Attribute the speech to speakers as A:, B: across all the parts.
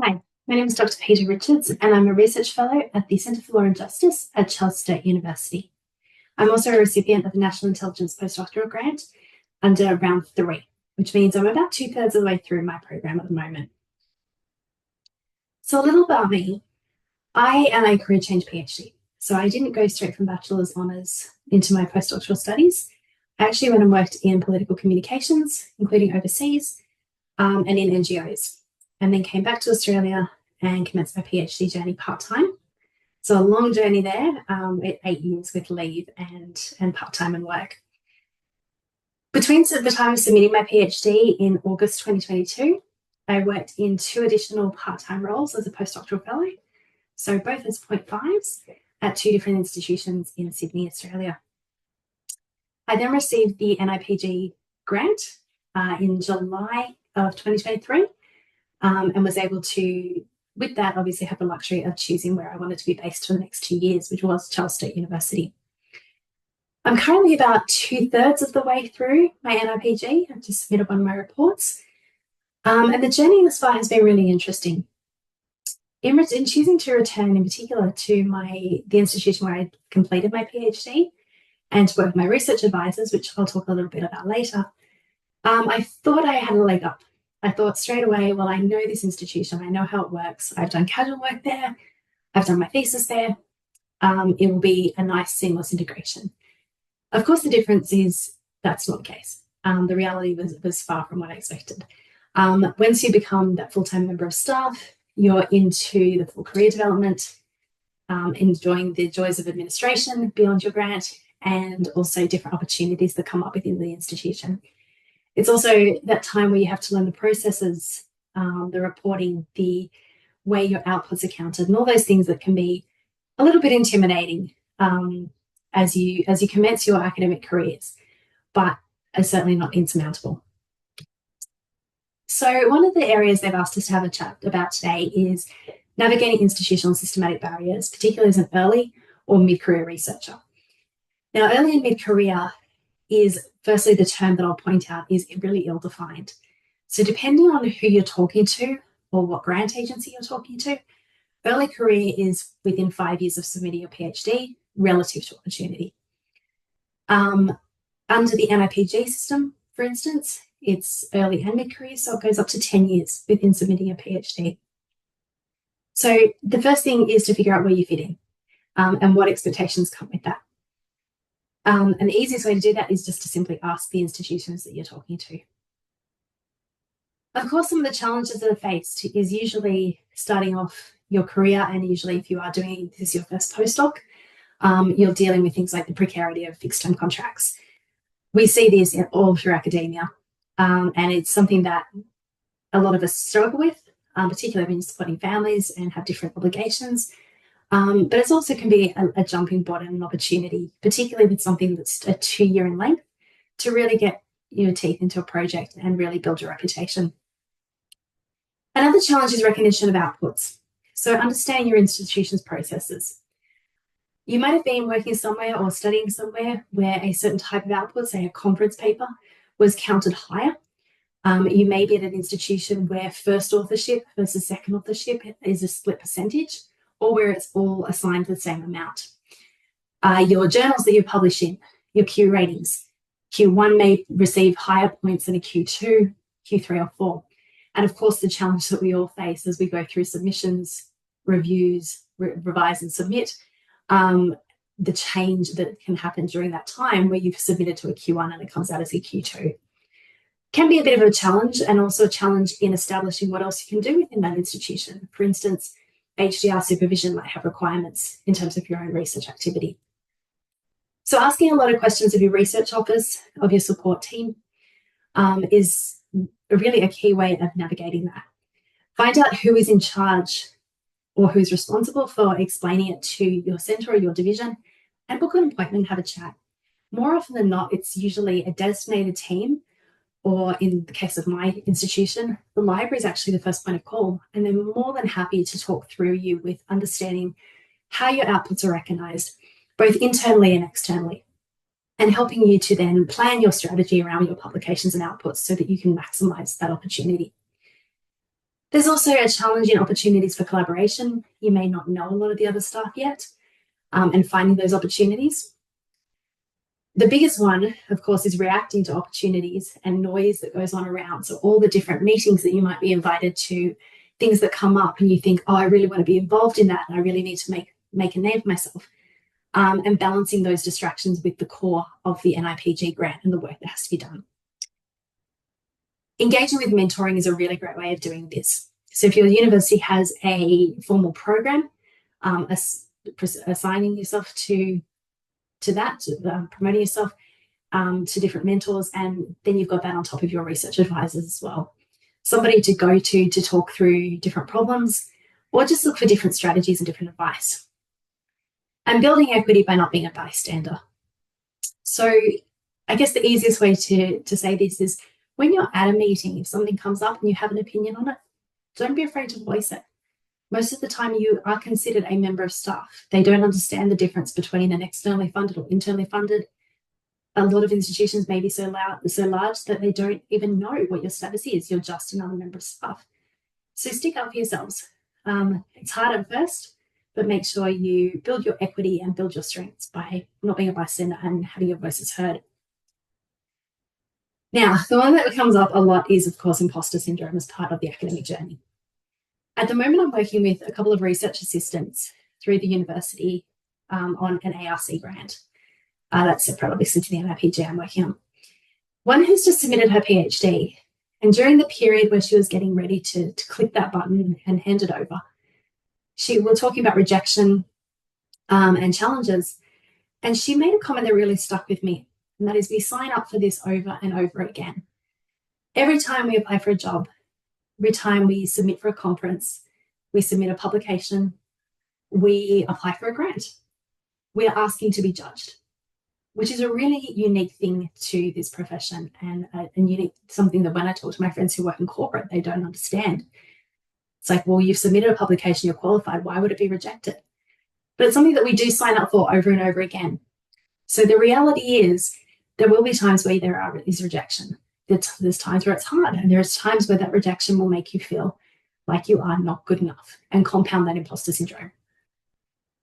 A: Hi, my name is Dr. Peter Richards, and I'm a Research Fellow at the Centre for Law and Justice at Charles State University. I'm also a recipient of the National Intelligence Postdoctoral Grant under round 3, which means I'm about 2/3 of the way through my program at the moment. So a little about me. I am a career change PhD. So I didn't go straight from bachelor's honours into my postdoctoral studies. I actually went and worked in political communications, including overseas, and in NGOs, and then came back to Australia and commenced my PhD journey part-time. So a long journey there, 8 years with leave and part-time and work. Between the time of submitting my PhD in August 2022, I worked in 2 additional part-time roles as a postdoctoral fellow, so both as 0.5s at 2 different institutions in Sydney, Australia. I then received the NIPG grant in July of 2023 and was able to, with that, obviously have the luxury of choosing where I wanted to be based for the next 2 years, which was Charles State University. I'm currently about 2/3 of the way through my NIPG. I've just submitted one of my reports. And the journey thus far has been really interesting. In choosing to return in particular to the institution where I completed my PhD and to work with my research advisors, which I'll talk a little bit about later, I thought I had a leg up. I thought straight away, well, I know this institution, I know how it works. I've done casual work there, I've done my thesis there. It will be a nice seamless integration. Of course, the difference is that's not the case. The reality was far from what I expected. Once you become that full-time member of staff, you're into the full career development, enjoying the joys of administration beyond your grant, and also different opportunities that come up within the institution. It's also that time where you have to learn the processes, the reporting, the way your outputs are counted, and all those things that can be a little bit intimidating as you commence your academic careers, but are certainly not insurmountable. So one of the areas they've asked us to have a chat about today is navigating institutional and systematic barriers, particularly as an early or mid-career researcher. Now, early and mid-career is, firstly, the term that I'll point out is really ill-defined. So depending on who you're talking to or what grant agency you're talking to, early career is within 5 years of submitting your PhD relative to opportunity. Under the NIPG system, for instance, it's early and mid-career, so it goes up to 10 years within submitting a PhD. So the first thing is to figure out where you fit in and what expectations come with that. And the easiest way to do that is just to simply ask the institutions that you're talking to. Of course, some of the challenges that are faced is usually starting off your career, and usually if you are doing this is your first postdoc, you're dealing with things like the precarity of fixed-term contracts. We see this all through academia, and it's something that a lot of us struggle with, particularly when you're supporting families and have different obligations. But it also can be a jumping board and an opportunity, particularly with something that's a 2-year in length, to really get your teeth into a project and really build your reputation. Another challenge is recognition of outputs. So understanding your institution's processes. You might have been working somewhere or studying somewhere where a certain type of output, say a conference paper, was counted higher. You may be at an institution where first authorship versus second authorship is a split percentage, or where it's all assigned the same amount. Your journals that you publish in, your Q ratings, Q1 may receive higher points than a Q2, Q3 or 4. And of course, the challenge that we all face as we go through submissions, reviews, revise and submit, the change that can happen during that time where you've submitted to a Q1 and it comes out as a Q2. Can be a bit of a challenge, and also a challenge in establishing what else you can do within that institution. For instance, HDR supervision might have requirements in terms of your own research activity. So asking a lot of questions of your research office, of your support team, is really a key way of navigating that. Find out who is in charge or who's responsible for explaining it to your centre or your division, and book an appointment and have a chat. More often than not, it's usually a designated team, or in the case of my institution, the library is actually the first point of call, and they're more than happy to talk through you with understanding how your outputs are recognised, both internally and externally, and helping you to then plan your strategy around your publications and outputs so that you can maximise that opportunity. There's also a challenge in opportunities for collaboration. You may not know a lot of the other staff yet, and finding those opportunities. The biggest one, of course, is reacting to opportunities and noise that goes on around. So all the different meetings that you might be invited to, things that come up and you think, oh, I really want to be involved in that and I really need to make a name for myself. And balancing those distractions with the core of the NIPG grant and the work that has to be done. Engaging with mentoring is a really great way of doing this. So if your university has a formal program, assigning yourself to that, promoting yourself to different mentors, and then you've got that on top of your research advisors as well. Somebody to go to talk through different problems, or just look for different strategies and different advice. And building equity by not being a bystander. So I guess the easiest way to say this is when you're at a meeting, if something comes up and you have an opinion on it, don't be afraid to voice it. Most of the time you are considered a member of staff. They don't understand the difference between an externally funded or internally funded. A lot of institutions may be so large that they don't even know what your status is. You're just another member of staff. So stick up for yourselves. It's hard at first, but make sure you build your equity and build your strengths by not being a bystander and having your voices heard. Now, the one that comes up a lot is, of course, imposter syndrome as part of the academic journey. At the moment, I'm working with a couple of research assistants through the university on an ARC grant. That's separate, obviously, to the NIPG I'm working on. One who's just submitted her PhD, and during the period where she was getting ready to click that button and hand it over, we're talking about rejection and challenges, and she made a comment that really stuck with me, and that is we sign up for this over and over again. Every time we apply for a job, every time we submit for a conference, we submit a publication, we apply for a grant, we are asking to be judged, which is a really unique thing to this profession, and unique something that when I talk to my friends who work in corporate, they don't understand. It's like, well, you've submitted a publication, you're qualified, why would it be rejected? But it's something that we do sign up for over and over again. So the reality is there will be times where there is rejection. There's times where it's hard, and there's times where that rejection will make you feel like you are not good enough and compound that imposter syndrome.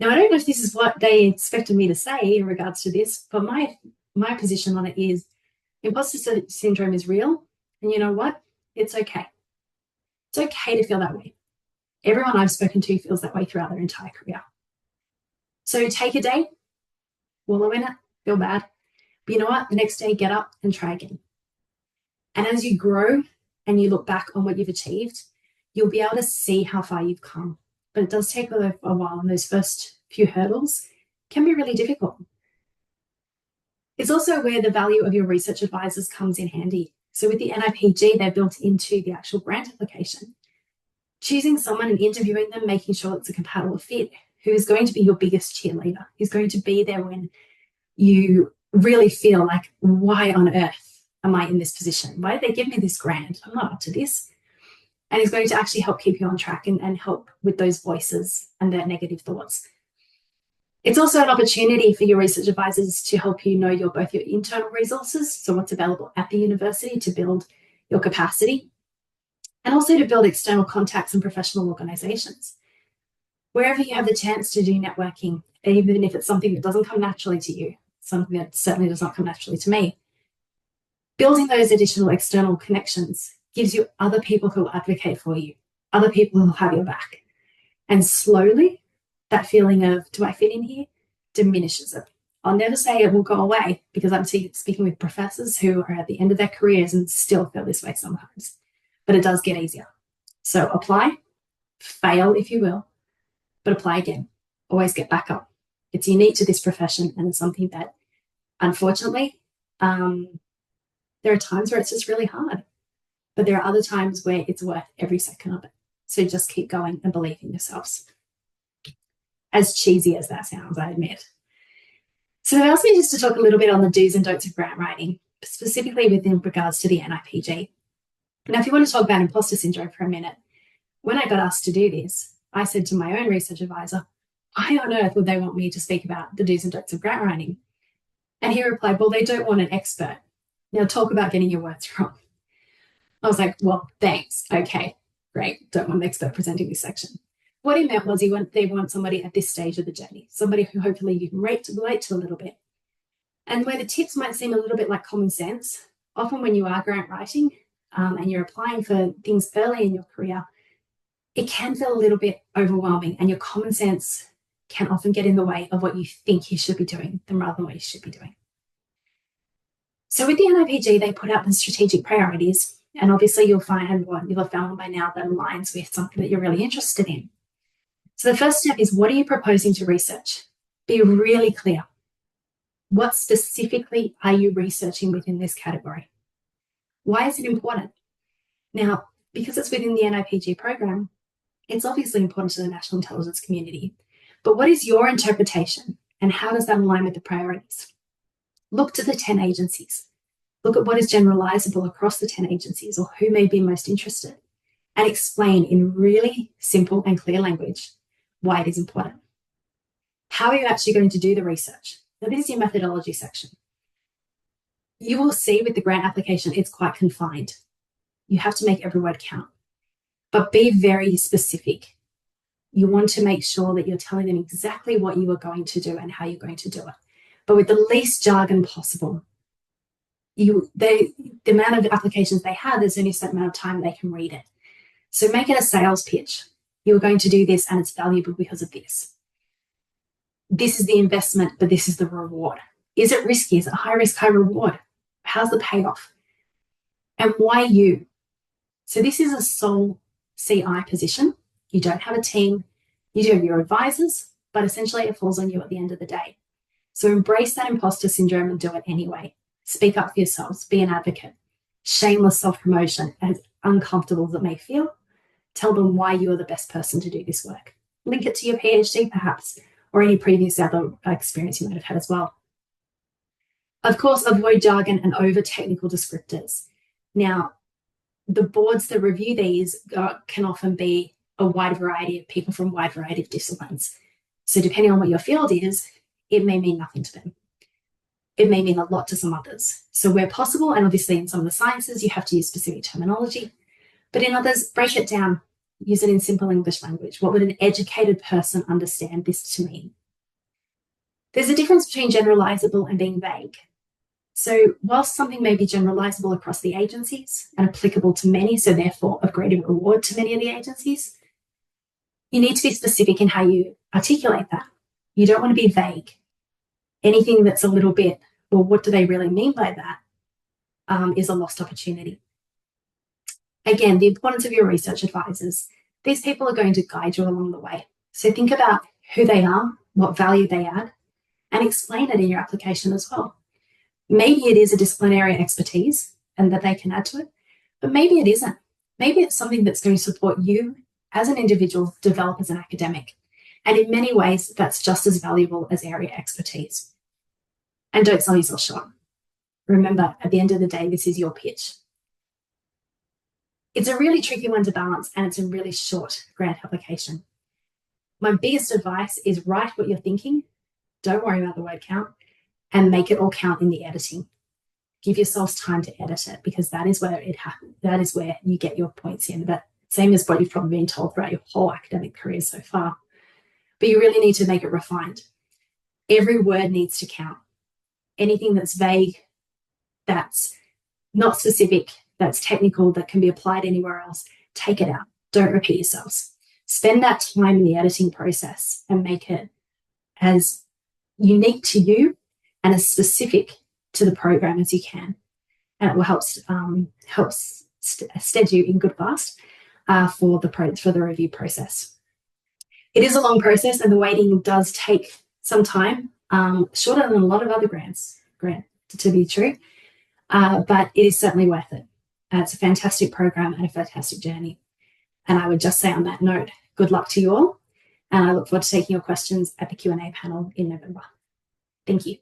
A: Now, I don't know if this is what they expected me to say in regards to this, but my position on it is imposter syndrome is real, and you know what? It's okay. It's okay to feel that way. Everyone I've spoken to feels that way throughout their entire career. So take a day, wallow in it, feel bad. But you know what? The next day, get up and try again. And as you grow and you look back on what you've achieved, you'll be able to see how far you've come. But it does take a while, and those first few hurdles can be really difficult. It's also where the value of your research advisors comes in handy. So with the NIPG, they're built into the actual grant application. Choosing someone and interviewing them, making sure it's a compatible fit, who is going to be your biggest cheerleader, who's going to be there when you really feel like, why on earth am I in this position? Why did they give me this grant? I'm not up to this. And is going to actually help keep you on track and help with those voices and their negative thoughts. It's also an opportunity for your research advisors to help you know both your internal resources, so what's available at the university to build your capacity, and also to build external contacts and professional organizations. Wherever you have the chance to do networking, even if it's something that doesn't come naturally to you, something that certainly does not come naturally to me, building those additional external connections gives you other people who will advocate for you, other people who will have your back. And slowly, that feeling of, do I fit in here, diminishes it. I'll never say it will go away, because I'm speaking with professors who are at the end of their careers and still feel this way sometimes. But it does get easier. So apply, fail if you will, but apply again. Always get back up. It's unique to this profession, and it's something that, unfortunately, there are times where it's just really hard. But there are other times where it's worth every second of it. So just keep going and believe in yourselves. As cheesy as that sounds, I admit. So they asked me just to talk a little bit on the do's and don'ts of grant writing, specifically within regards to the NIPG. Now, if you want to talk about imposter syndrome for a minute, when I got asked to do this, I said to my own research advisor, why on earth would they want me to speak about the do's and don'ts of grant writing? And he replied, well, they don't want an expert. Now talk about getting your words wrong. I was like, well, thanks. Okay, Great, don't want an expert presenting this section. What he meant was they want somebody at this stage of the journey, somebody who hopefully you can relate to a little bit. And where the tips might seem a little bit like common sense, often when you are grant writing and you're applying for things early in your career, it can feel a little bit overwhelming, and your common sense can often get in the way of what you think you should be doing rather than what you should be doing. So with the NIPG, they put out the strategic priorities, and obviously you'll have found one by now that aligns with something that you're really interested in. So the first step is, what are you proposing to research? Be really clear. What specifically are you researching within this category? Why is it important? Now, because it's within the NIPG program, it's obviously important to the national intelligence community. But what is your interpretation, and how does that align with the priorities? Look to the 10 agencies. Look at what is generalizable across the 10 agencies, or who may be most interested, and explain in really simple and clear language why it is important. How are you actually going to do the research? Now, this is your methodology section. You will see with the grant application, it's quite confined. You have to make every word count, but be very specific. You want to make sure that you're telling them exactly what you are going to do and how you're going to do it, but with the least jargon possible. The amount of applications they have, there's only a certain amount of time they can read it. So make it a sales pitch. You're going to do this and it's valuable because of this. This is the investment, but this is the reward. Is it risky? Is it high risk, high reward? How's the payoff? And why you? So this is a sole CI position. You don't have a team. You do have your advisors, but essentially it falls on you at the end of the day. So embrace that imposter syndrome and do it anyway. Speak up for yourselves. Be an advocate. Shameless self-promotion, as uncomfortable as it may feel. Tell them why you are the best person to do this work. Link it to your PhD, perhaps, or any previous other experience you might have had as well. Of course, avoid jargon and over-technical descriptors. Now, the boards that review these can often be a wide variety of people from a wide variety of disciplines. So depending on what your field is, it may mean nothing to them. It may mean a lot to some others. So where possible, and obviously in some of the sciences, you have to use specific terminology, but in others, break it down. Use it in simple English language. What would an educated person understand this to mean? There's a difference between generalizable and being vague. So whilst something may be generalizable across the agencies and applicable to many, so therefore of greater reward to many of the agencies, you need to be specific in how you articulate that. You don't want to be vague. Anything that's a little bit, well, what do they really mean by that, is a lost opportunity. Again, the importance of your research advisors. These people are going to guide you along the way. So think about who they are, what value they add, and explain it in your application as well. Maybe it is a disciplinary expertise and that they can add to it, but maybe it isn't. Maybe it's something that's going to support you as an individual, develop as an academic. And in many ways, that's just as valuable as area expertise. And don't sell yourself short. Remember, at the end of the day, this is your pitch. It's a really tricky one to balance, and it's a really short grant application. My biggest advice is write what you're thinking. Don't worry about the word count, and make it all count in the editing. Give yourselves time to edit it, because that is where it happens. That is where you get your points in. But same as what you've probably been told throughout your whole academic career so far. But you really need to make it refined. Every word needs to count. Anything that's vague, that's not specific, that's technical, that can be applied anywhere else, take it out. Don't repeat yourselves. Spend that time in the editing process and make it as unique to you and as specific to the program as you can. And it will help stead you in good fast for the review process. It is a long process, and the waiting does take some time, shorter than a lot of other grants, to be true, but it is certainly worth it. It's a fantastic program and a fantastic journey. And I would just say on that note, good luck to you all. And I look forward to taking your questions at the Q&A panel in November. Thank you.